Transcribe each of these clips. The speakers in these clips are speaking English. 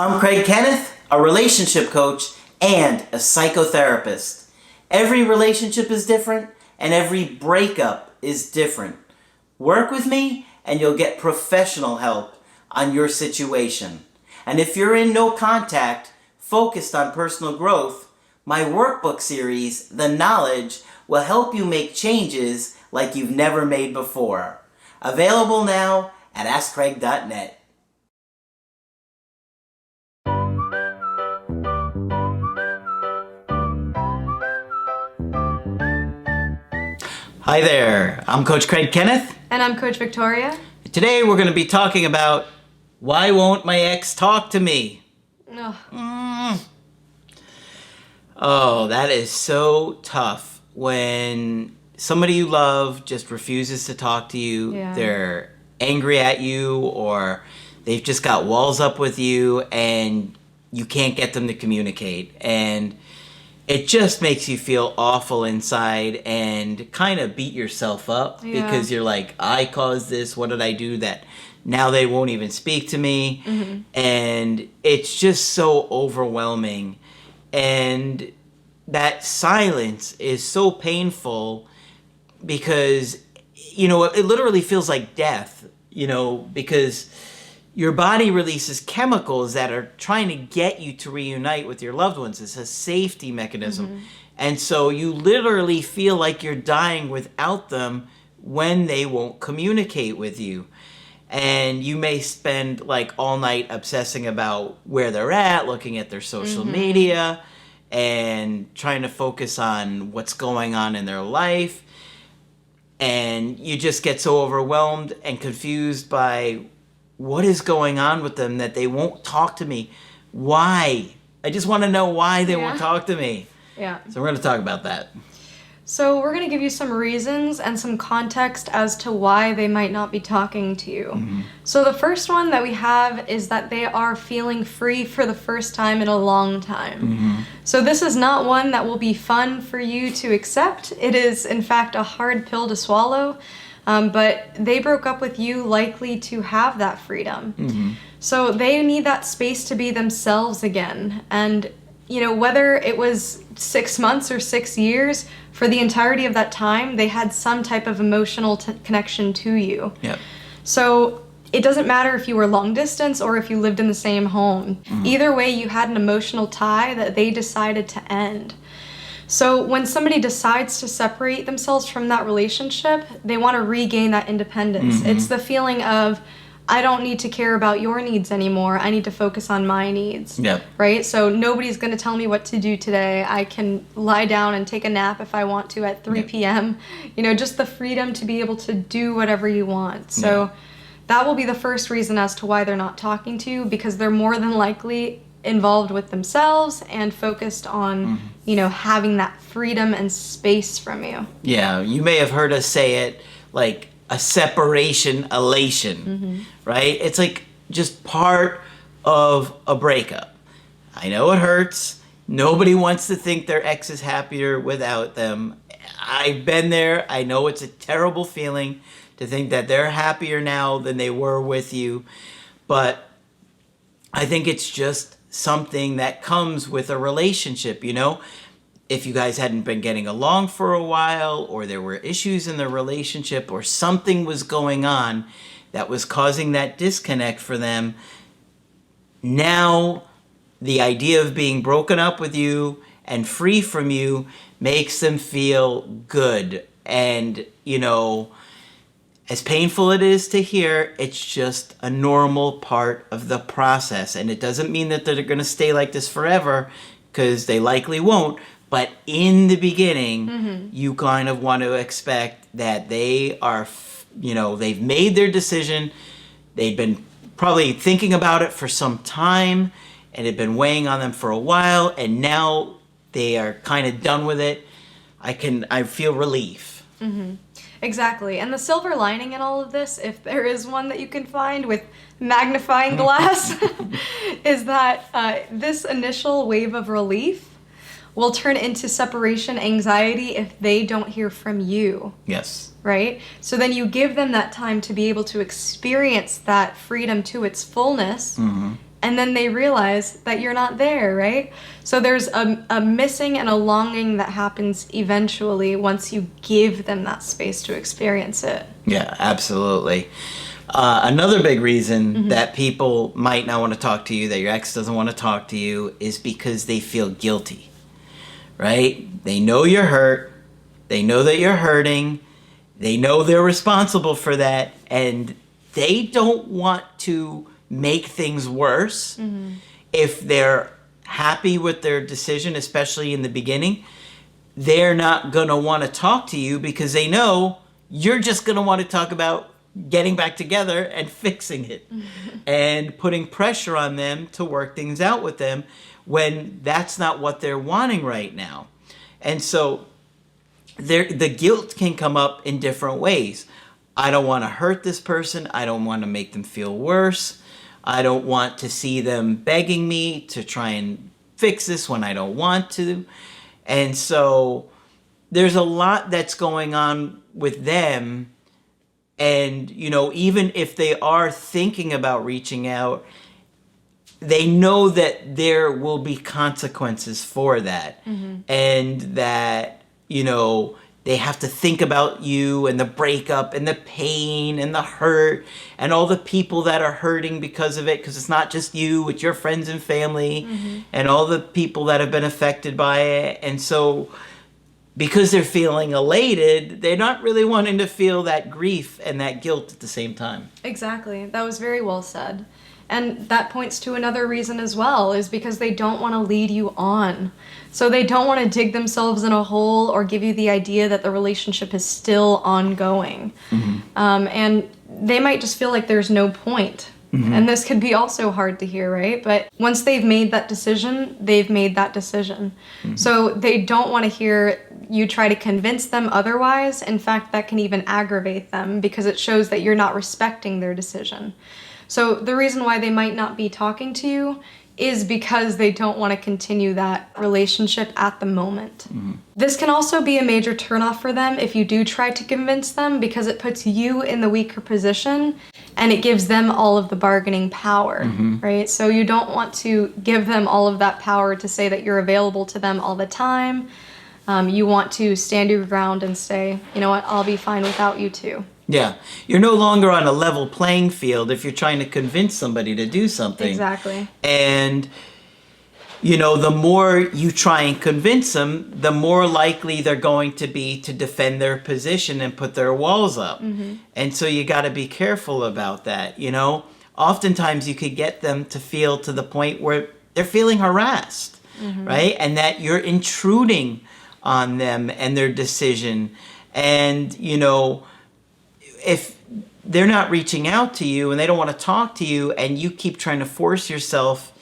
I'm Craig Kenneth, a relationship coach and a psychotherapist. Every relationship is different and every breakup is different. Work with me and you'll get professional help on your situation. And if you're in no contact, focused on personal growth, my workbook series, The Knowledge, will help you make changes like you've never made before. Available now at AskCraig.net. Hi there, I'm Coach Craig Kenneth. And I'm Coach Victoria. Today we're going to be talking about why won't my ex talk to me? Oh, that is so tough when somebody you love just refuses to talk to you. Yeah. They're angry at you, or they've just got walls up with you and you can't get them to communicate. And it just makes you feel awful inside and kind of beat yourself up because you're like, I caused this. What did I do that now they won't even speak to me? Mm-hmm. And it's just so overwhelming. And that silence is so painful because, it literally feels like death, because your body releases chemicals that are trying to get you to reunite with your loved ones. It's a safety mechanism. Mm-hmm. And so you literally feel like you're dying without them when they won't communicate with you. And you may spend like all night obsessing about where they're at, looking at their social media, and trying to focus on what's going on in their life. And you just get so overwhelmed and confused by what is going on with them that they won't talk to me. Why? I just want to know why they won't talk to me. Yeah. So we're going to talk about that. So we're going to give you some reasons and some context as to why they might not be talking to you. Mm-hmm. So the first one that we have is that they are feeling free for the first time in a long time. Mm-hmm. So this is not one that will be fun for you to accept. It is, in fact, a hard pill to swallow. But they broke up with you likely to have that freedom. Mm-hmm. So they need that space to be themselves again. And, whether it was 6 months or 6 years, for the entirety of that time, they had some type of emotional connection to you. Yep. So it doesn't matter if you were long distance or if you lived in the same home. Mm-hmm. Either way, you had an emotional tie that they decided to end. So when somebody decides to separate themselves from that relationship, they want to regain that independence. Mm-hmm. It's the feeling of, I don't need to care about your needs anymore. I need to focus on my needs. Yep. Right? So nobody's going to tell me what to do today. I can lie down and take a nap if I want to at 3 p.m. Just the freedom to be able to do whatever you want. So that will be the first reason as to why they're not talking to you, because they're more than likely involved with themselves and focused on, having that freedom and space from you. Yeah, you may have heard us say it like a separation elation, right? It's like just part of a breakup. I know it hurts. Nobody wants to think their ex is happier without them. I've been there. I know it's a terrible feeling to think that they're happier now than they were with you. But I think it's just something that comes with a relationship, If you guys hadn't been getting along for a while, or there were issues in the relationship, or something was going on that was causing that disconnect for them, now the idea of being broken up with you and free from you makes them feel good. And, as painful it is to hear, it's just a normal part of the process. And it doesn't mean that they're going to stay like this forever, because they likely won't. But in the beginning, you kind of want to expect that they are, they've made their decision. They've been probably thinking about it for some time, and it had been weighing on them for a while. And now they are kind of done with it. I feel relief. Mm-hmm. Exactly. And the silver lining in all of this, if there is one that you can find with magnifying glass, is that this initial wave of relief will turn into separation anxiety if they don't hear from you. Yes. Right? So then you give them that time to be able to experience that freedom to its fullness, and then they realize that you're not there, right? So there's a missing and a longing that happens eventually once you give them that space to experience it. Yeah, absolutely. Another big reason that people might not want to talk to you, that your ex doesn't want to talk to you, is because they feel guilty, right? They know you're hurt. They know that you're hurting. They know they're responsible for that. And they don't want to make things worse. If they're happy with their decision, especially in the beginning, they're not going to want to talk to you because they know you're just going to want to talk about getting back together and fixing it and putting pressure on them to work things out with them when that's not what they're wanting right now. And so the guilt can come up in different ways. I don't want to hurt this person. I don't want to make them feel worse. I don't want to see them begging me to try and fix this when I don't want to. And so there's a lot that's going on with them. And, even if they are thinking about reaching out, they know that there will be consequences for that. And that, they have to think about you and the breakup and the pain and the hurt and all the people that are hurting because of it. Because it's not just you, it's your friends and family and all the people that have been affected by it. And so because they're feeling elated, they're not really wanting to feel that grief and that guilt at the same time. Exactly. That was very well said. And that points to another reason as well, is because they don't want to lead you on. So they don't want to dig themselves in a hole or give you the idea that the relationship is still ongoing. And they might just feel like there's no point. And this could be also hard to hear, right? But once they've made that decision, they've made that decision. So they don't want to hear you try to convince them otherwise. In fact, that can even aggravate them because it shows that you're not respecting their decision. So the reason why they might not be talking to you is because they don't want to continue that relationship at the moment. This can also be a major turnoff for them if you do try to convince them, because it puts you in the weaker position and it gives them all of the bargaining power, right? So you don't want to give them all of that power to say that you're available to them all the time. You want to stand your ground and say, you know what, I'll be fine without you too. Yeah. You're no longer on a level playing field if you're trying to convince somebody to do something. Exactly. And, the more you try and convince them, the more likely they're going to be to defend their position and put their walls up. And so you got to be careful about that. Oftentimes you could get them to feel to the point where they're feeling harassed, right? And that you're intruding on them and their decision. And, if they're not reaching out to you and they don't want to talk to you and you keep trying to force yourself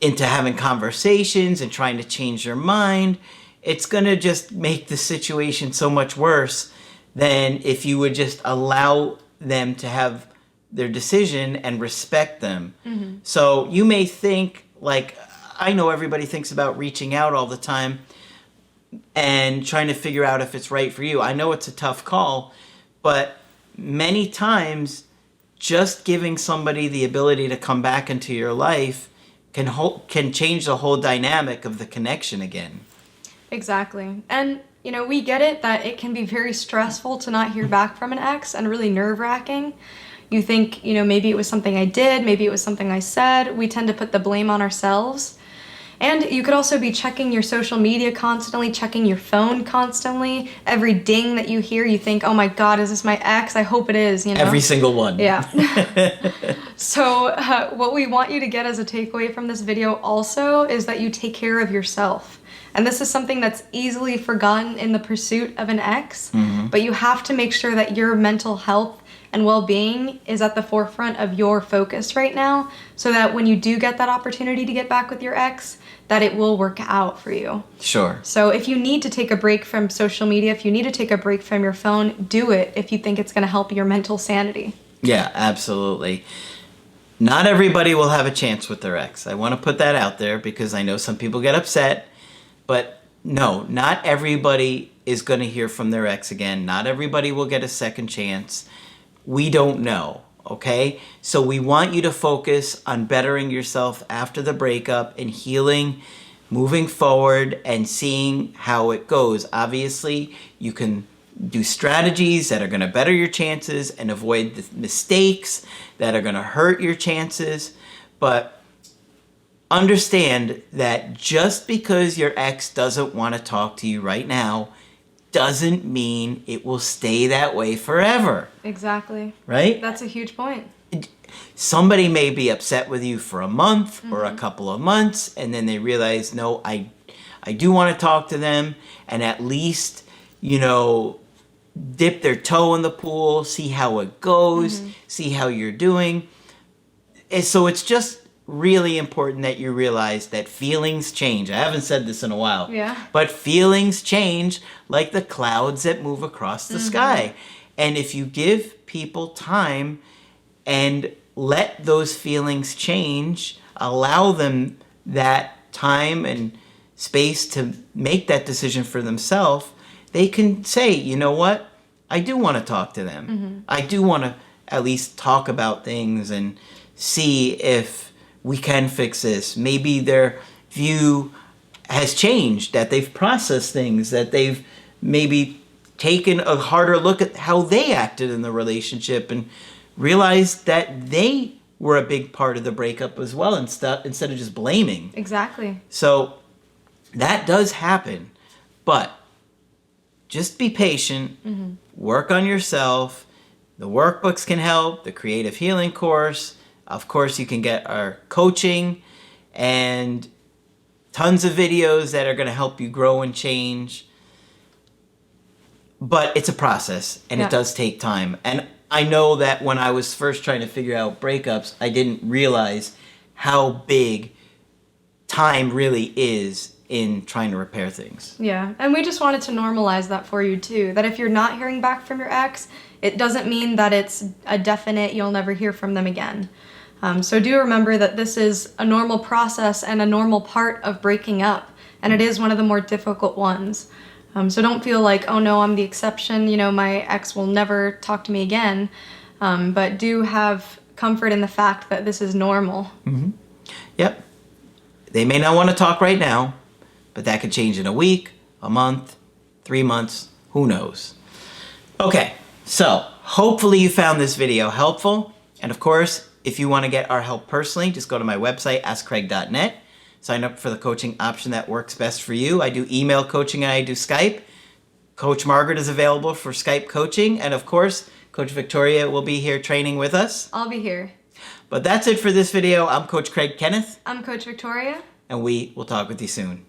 into having conversations and trying to change their mind, it's going to just make the situation so much worse than if you would just allow them to have their decision and respect them. So you may think, like, I know everybody thinks about reaching out all the time and trying to figure out if it's right for you. I know it's a tough call, but many times just giving somebody the ability to come back into your life can change the whole dynamic of the connection again. Exactly. And, we get it that it can be very stressful to not hear back from an ex and really nerve-wracking. You think, maybe it was something I did, maybe it was something I said. We tend to put the blame on ourselves. And you could also be checking your social media constantly, checking your phone constantly. Every ding that you hear, you think, oh my God, is this my ex? I hope it is, Every single one. Yeah. So what we want you to get as a takeaway from this video also is that you take care of yourself. And this is something that's easily forgotten in the pursuit of an ex, but you have to make sure that your mental health and well-being is at the forefront of your focus right now, so that when you do get that opportunity to get back with your ex, that it will work out for you. Sure. So if you need to take a break from social media, if you need to take a break from your phone, do it if you think it's going to help your mental sanity. Yeah, absolutely. Not everybody will have a chance with their ex. I want to put that out there because I know some people get upset, but no, not everybody is going to hear from their ex again. Not everybody will get a second chance. We don't know, okay? So we want you to focus on bettering yourself after the breakup and healing, moving forward and seeing how it goes. Obviously, you can do strategies that are going to better your chances and avoid the mistakes that are going to hurt your chances. But understand that just because your ex doesn't want to talk to you right now doesn't mean it will stay that way forever. Exactly. Right? That's a huge point. Somebody may be upset with you for a month or a couple of months, and then they realize, no, I do want to talk to them, and at least, dip their toe in the pool, see how it goes, see how you're doing. And so it's just really important that you realize that feelings change. I haven't said this in a while. Yeah. But feelings change like the clouds that move across the sky. And if you give people time and let those feelings change, allow them that time and space to make that decision for themselves, they can say, you know what? I do want to talk to them. I do want to at least talk about things and see if we can fix this. Maybe their view has changed, that they've processed things, that they've maybe taken a harder look at how they acted in the relationship and realized that they were a big part of the breakup as well, instead of just blaming. Exactly. So that does happen, but just be patient, work on yourself. The workbooks can help, the creative healing course. Of course, you can get our coaching and tons of videos that are going to help you grow and change. But it's a process, and it does take time. And I know that when I was first trying to figure out breakups, I didn't realize how big time really is in trying to repair things. Yeah, and we just wanted to normalize that for you too, that if you're not hearing back from your ex, it doesn't mean that it's a definite you'll never hear from them again. So do remember that this is a normal process and a normal part of breaking up, and it is one of the more difficult ones. So don't feel like, oh no, I'm the exception, my ex will never talk to me again, but do have comfort in the fact that this is normal. Yep. They may not want to talk right now, but that could change in a week, a month, 3 months, who knows. Okay, so hopefully you found this video helpful. And of course, if you want to get our help personally, just go to my website, askcraig.net. Sign up for the coaching option that works best for you. I do email coaching and I do Skype. Coach Margaret is available for Skype coaching. And of course, Coach Victoria will be here training with us. I'll be here. But that's it for this video. I'm Coach Craig Kenneth. I'm Coach Victoria. And we will talk with you soon.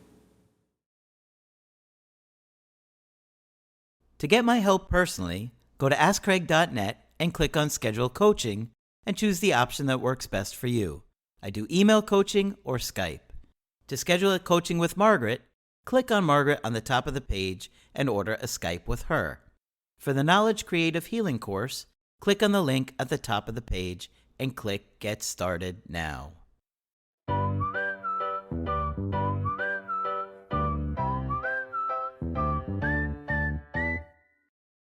To get my help personally, go to askcraig.net and click on Schedule Coaching and choose the option that works best for you. I do email coaching or Skype. To schedule a coaching with Margaret, click on Margaret on the top of the page and order a Skype with her. For the Knowledge Creative Healing course, click on the link at the top of the page and click Get Started Now.